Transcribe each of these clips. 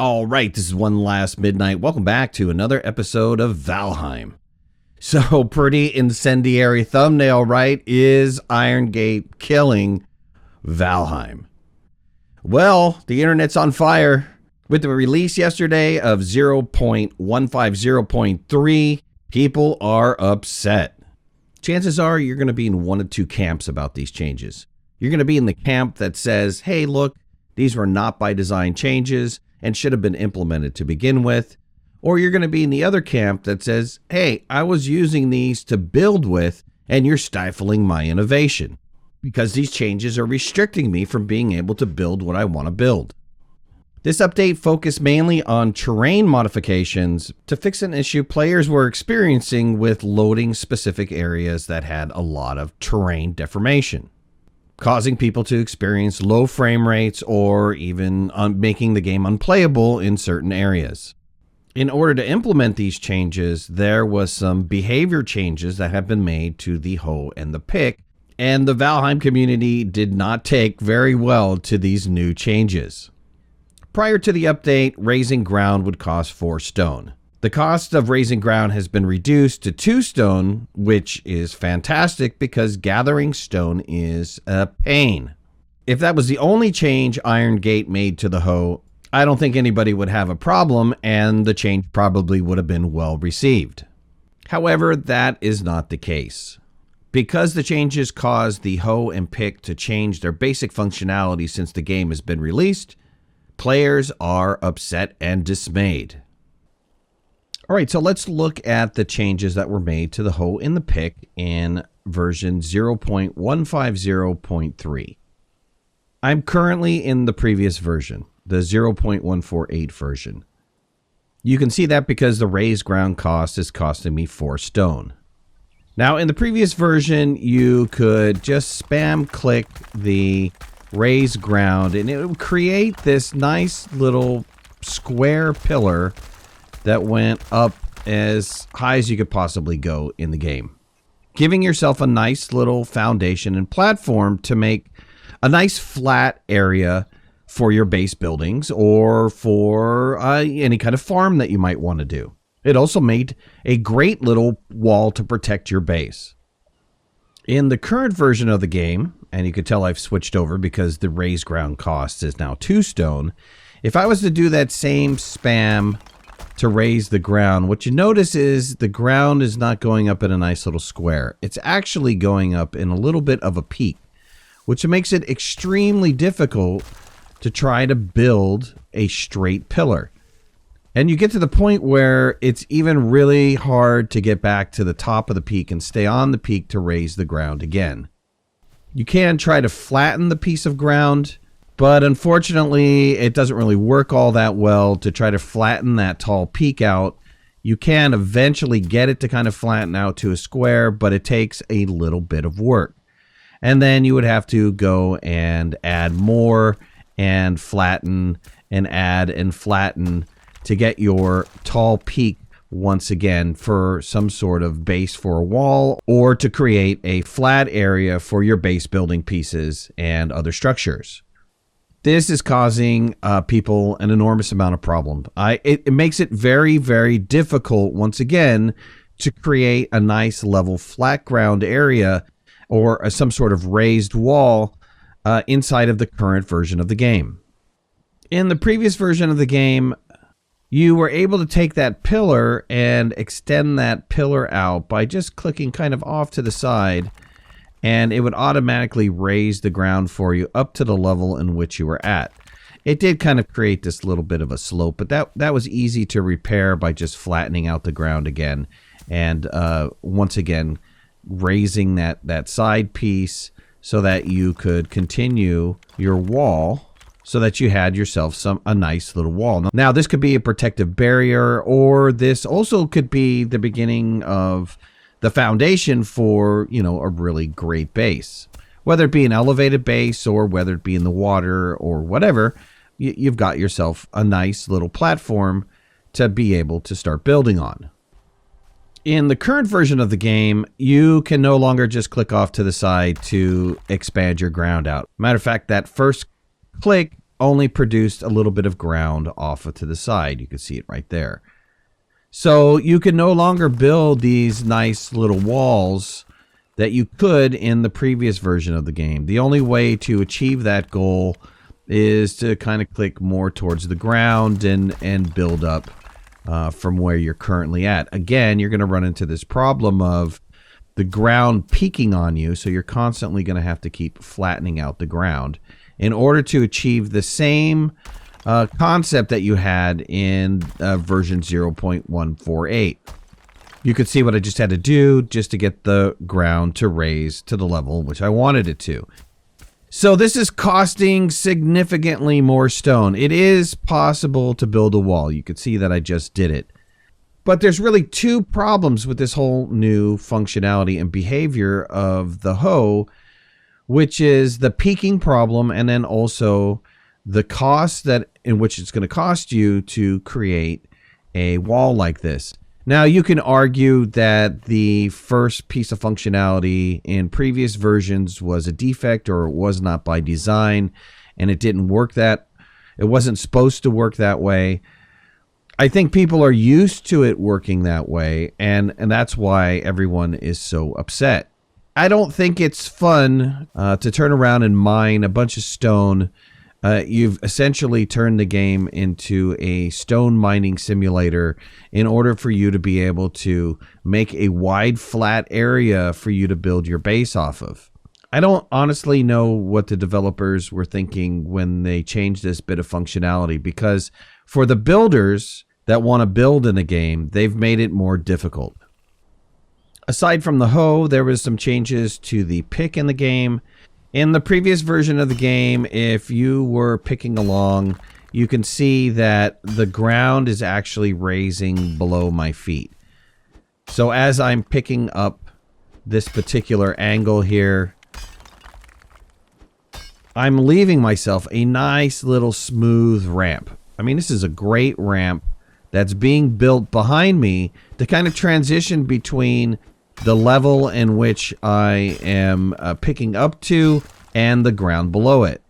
All right, this is OneLastMidnight. Welcome back to another episode of Valheim. So, pretty incendiary thumbnail, right? Is Iron Gate killing Valheim? Well, the internet's on fire. With the release yesterday of 0.150.3, people are upset. Chances are you're going to be in one of two camps about these changes. You're going to be in the camp that says, hey, look, these were not by design changes and should have been implemented to begin with. Or you're going to be in the other camp that says, hey, I was using these to build with and you're stifling my innovation because these changes are restricting me from being able to build what I want to build. This update focused mainly on terrain modifications to fix an issue players were experiencing with loading specific areas that had a lot of terrain deformation, causing people to experience low frame rates or even making the game unplayable in certain areas. In order to implement these changes, there was some behavior changes that have been made to the hoe and the pick, and the Valheim community did not take very well to these new changes. Prior to the update, raising ground would cost 4 stone. The cost of raising ground has been reduced to 2 stone, which is fantastic because gathering stone is a pain. If that was the only change Iron Gate made to the hoe, I don't think anybody would have a problem and the change probably would have been well received. However, that is not the case. Because the changes caused the hoe and pick to change their basic functionality since the game has been released, players are upset and dismayed. All right, so let's look at the changes that were made to the hoe and the pick in version 0.150.3. I'm currently in the previous version, the 0.148 version. You can see that because the raised ground cost is costing me 4 stone. Now, in the previous version, you could just spam click the raised ground and it would create this nice little square pillar that went up as high as you could possibly go in the game, giving yourself a nice little foundation and platform to make a nice flat area for your base buildings or for any kind of farm that you might want to do. It also made a great little wall to protect your base. In the current version of the game, and you could tell I've switched over because the raised ground cost is now 2 stone, if I was to do that same spam to raise the ground, what you notice is the ground is not going up in a nice little square. It's actually going up in a little bit of a peak, which makes it extremely difficult to try to build a straight pillar. And you get to the point where it's even really hard to get back to the top of the peak and stay on the peak to raise the ground again. You can try to flatten the piece of ground, but unfortunately, it doesn't really work all that well to try to flatten that tall peak out. You can eventually get it to kind of flatten out to a square, but it takes a little bit of work. And then you would have to go and add more and flatten and add and flatten to get your tall peak once again for some sort of base for a wall or to create a flat area for your base building pieces and other structures. This is causing people an enormous amount of problem. It makes it very, very difficult, once again, to create a nice level flat ground area or some sort of raised wall inside of the current version of the game. In the previous version of the game, you were able to take that pillar and extend that pillar out by just clicking kind of off to the side, and it would automatically raise the ground for you up to the level in which you were at. It did kind of create this little bit of a slope, but that was easy to repair by just flattening out the ground again and once again raising that side piece so that you could continue your wall so that you had yourself a nice little wall. Now, this could be a protective barrier, or this also could be the beginning of the foundation for, a really great base. Whether it be an elevated base or whether it be in the water or whatever, you've got yourself a nice little platform to be able to start building on. In the current version of the game, you can no longer just click off to the side to expand your ground out. Matter of fact, that first click only produced a little bit of ground off to the side. You can see it right there. So you can no longer build these nice little walls that you could in the previous version of the game. The only way to achieve that goal is to kind of click more towards the ground and build up from where you're currently at. Again, you're going to run into this problem of the ground peaking on you, so you're constantly going to have to keep flattening out the ground in order to achieve the same concept that you had in version 0.148. You could see what I just had to do just to get the ground to raise to the level which I wanted it to. So this is costing significantly more stone. It is possible to build a wall. You could see that I just did it. But there's really two problems with this whole new functionality and behavior of the hoe, which is the peaking problem and then also the cost that in which it's going to cost you to create a wall like this. Now, you can argue that the first piece of functionality in previous versions was a defect or it was not by design and it didn't work that. It wasn't supposed to work that way. I think people are used to it working that way, and that's why everyone is so upset. I don't think it's fun to turn around and mine a bunch of stone. You've essentially turned the game into a stone mining simulator in order for you to be able to make a wide, flat area for you to build your base off of. I don't honestly know what the developers were thinking when they changed this bit of functionality, because for the builders that want to build in a game, they've made it more difficult. Aside from the hoe, there was some changes to the pick in the game. In the previous version of the game, if you were picking along, you can see that the ground is actually raising below my feet. So as I'm picking up this particular angle here, I'm leaving myself a nice little smooth ramp. I mean, this is a great ramp that's being built behind me to kind of transition between the level in which I am picking up to and the ground below it.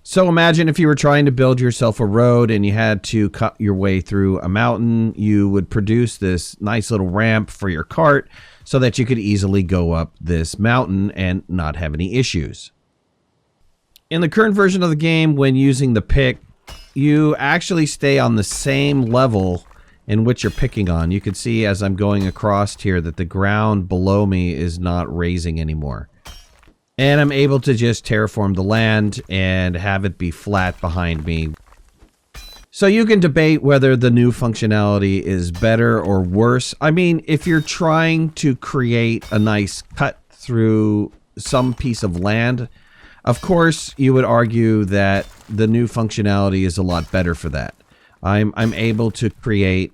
So imagine if you were trying to build yourself a road and you had to cut your way through a mountain, you would produce this nice little ramp for your cart so that you could easily go up this mountain and not have any issues. In the current version of the game, when using the pick, you actually stay on the same level in which you're picking on. You can see as I'm going across here that the ground below me is not raising anymore. And I'm able to just terraform the land and have it be flat behind me. So you can debate whether the new functionality is better or worse. I mean, if you're trying to create a nice cut through some piece of land, of course you would argue that the new functionality is a lot better for that. I'm able to create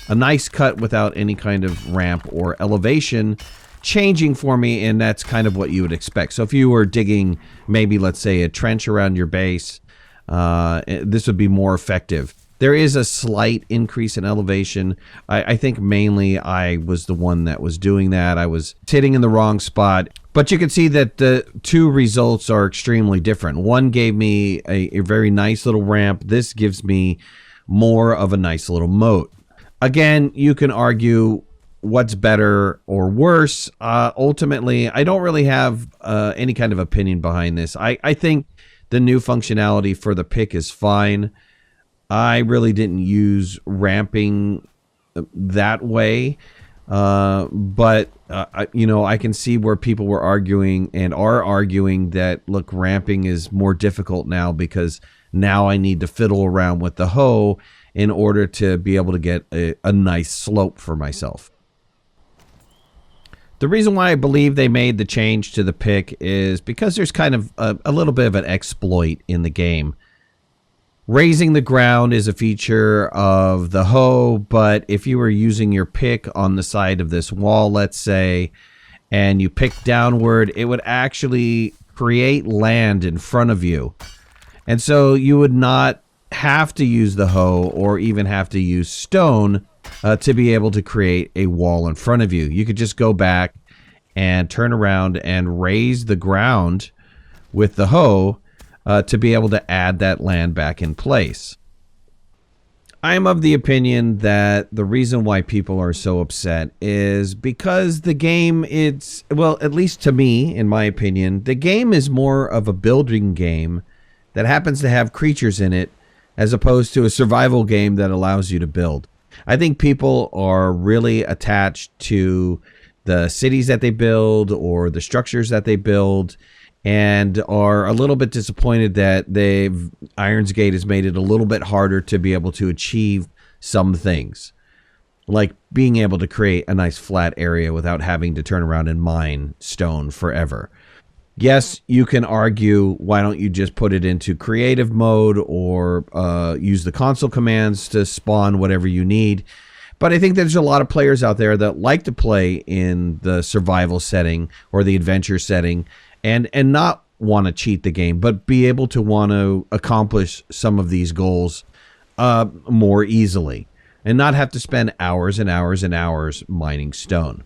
a nice cut without any kind of ramp or elevation changing for me, and that's kind of what you would expect. So if you were digging maybe, let's say, a trench around your base, this would be more effective. There is a slight increase in elevation. I think mainly I was the one that was doing that. I was sitting in the wrong spot. But you can see that the two results are extremely different. One gave me a very nice little ramp. This gives me more of a nice little moat. Again, you can argue what's better or worse. Ultimately, I don't really have any kind of opinion behind this. I think the new functionality for the pick is fine. I really didn't use ramping that way. But you know, I can see where people were arguing and are arguing that, look, ramping is more difficult now because now I need to fiddle around with the hoe in order to be able to get a nice slope for myself. The reason why I believe they made the change to the pick is because there's kind of a little bit of an exploit in the game. Raising the ground is a feature of the hoe, but if you were using your pick on the side of this wall, let's say, and you pick downward, it would actually create land in front of you. And so you would not have to use the hoe or even have to use stone to be able to create a wall in front of you. You could just go back and turn around and raise the ground with the hoe to be able to add that land back in place. I am of the opinion that the reason why people are so upset is because the game, well, at least to me, in my opinion, the game is more of a building game that happens to have creatures in it as opposed to a survival game that allows you to build. I think people are really attached to the cities that they build or the structures that they build, and are a little bit disappointed that Ironsgate has made it a little bit harder to be able to achieve some things, like being able to create a nice flat area without having to turn around and mine stone forever. Yes, you can argue, why don't you just put it into creative mode or use the console commands to spawn whatever you need? But I think there's a lot of players out there that like to play in the survival setting or the adventure setting, and not want to cheat the game, but be able to want to accomplish some of these goals more easily and not have to spend hours and hours and hours mining stone.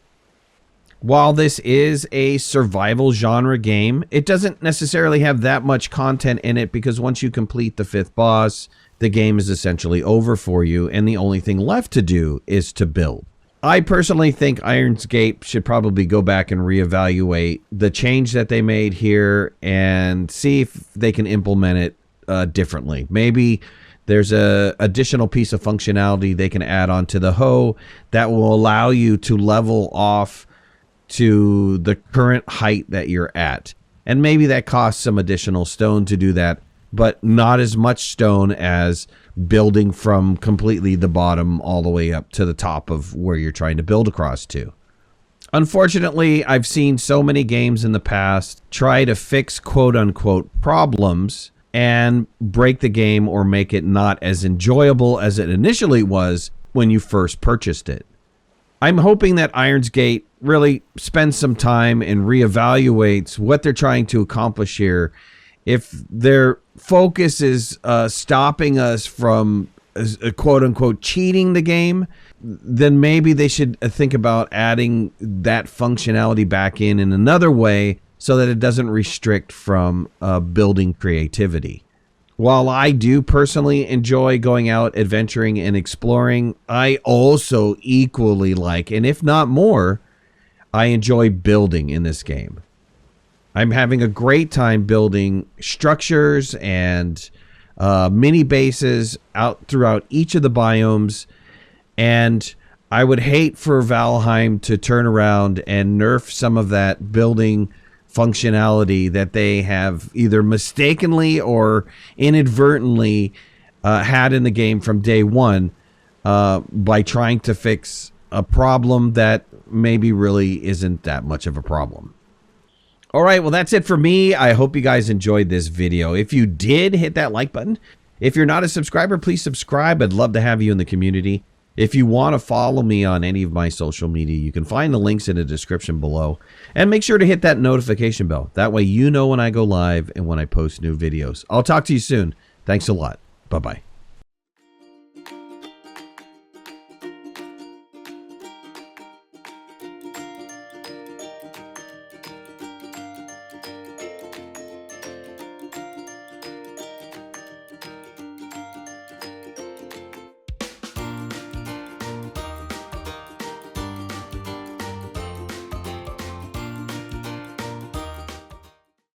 While this is a survival genre game, it doesn't necessarily have that much content in it, because once you complete the 5th boss, the game is essentially over for you, and the only thing left to do is to build. I personally think Ironsgate should probably go back and reevaluate the change that they made here and see if they can implement it differently. Maybe there's a additional piece of functionality they can add onto the hoe that will allow you to level off to the current height that you're at. And maybe that costs some additional stone to do that, but not as much stone as building from completely the bottom all the way up to the top of where you're trying to build across to. Unfortunately, I've seen so many games in the past try to fix quote-unquote problems and break the game or make it not as enjoyable as it initially was when you first purchased it. I'm hoping that Ironsgate really spends some time and reevaluates what they're trying to accomplish here. If their focus is stopping us from quote-unquote cheating the game, then maybe they should think about adding that functionality back in another way so that it doesn't restrict from building creativity. While I do personally enjoy going out, adventuring, and exploring, I also equally like, and if not more, I enjoy building in this game. I'm having a great time building structures and mini bases out throughout each of the biomes, and I would hate for Valheim to turn around and nerf some of that building functionality that they have either mistakenly or inadvertently had in the game from day one by trying to fix a problem that maybe really isn't that much of a problem. All right, well, that's it for me. I hope you guys enjoyed this video. If you did, hit that like button. If you're not a subscriber, please subscribe. I'd love to have you in the community. If you want to follow me on any of my social media, you can find the links in the description below. And make sure to hit that notification bell. That way you know when I go live and when I post new videos. I'll talk to you soon. Thanks a lot. Bye-bye.